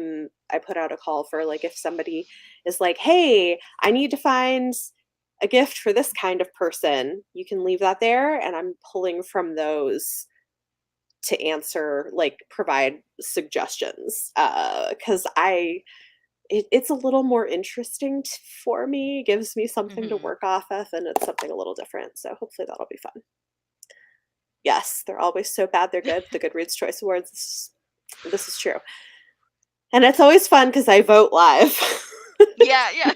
put out a call for like if somebody is like, "Hey, I need to find a gift for this kind of person," you can leave that there, and I'm pulling from those to answer, like provide suggestions, because it's a little more interesting for me, gives me something to Mhm. work off of, and it's something a little different, so hopefully that'll be fun. Yes, they're always so bad they're good, the Goodreads Choice Awards, this is true. And it's always fun because I vote live. Yeah, yeah.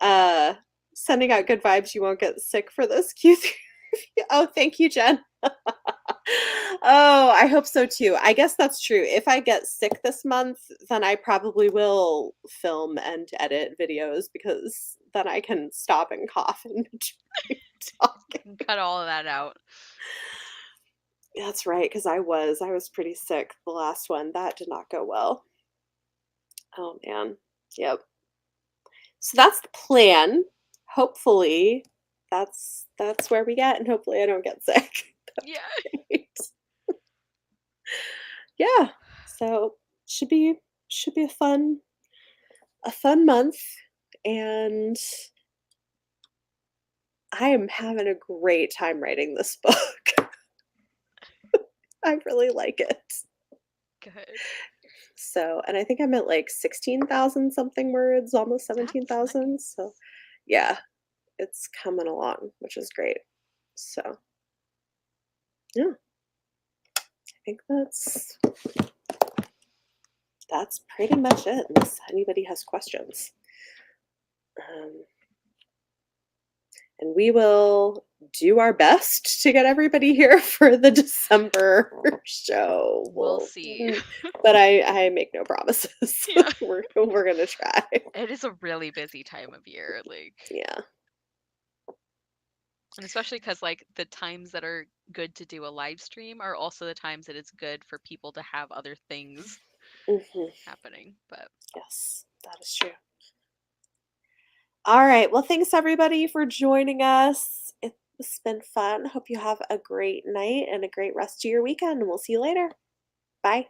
uh, Sending out good vibes, you won't get sick for this Q3. Oh, thank you, Jen. Oh, I hope so too. I guess that's true. If I get sick this month, then I probably will film and edit videos because then I can stop and cough and talk. Cut all of that out. That's right, because I was pretty sick the last one. That did not go well. Oh man. Yep. So that's the plan. Hopefully that's where we get, and hopefully I don't get sick. Yeah. Yeah. So should be a fun month, and I am having a great time writing this book. I really like it. Good. So, and I think I'm at like 16,000 something words, almost That's 17,000. nice. So, yeah, it's coming along, which is great. So, yeah, I think that's pretty much it, unless anybody has questions. Um, and we will do our best to get everybody here for the December show. We'll see. But I make no promises. Yeah. We're gonna try. It is a really busy time of year, like, Yeah. and especially because like the times that are good to do a live stream are also the times that it's good for people to have other things Hmm. happening. But Yes, that is true. All right. Well, thanks everybody for joining us. It's been fun. Hope you have a great night and a great rest of your weekend. We'll see you later. Bye.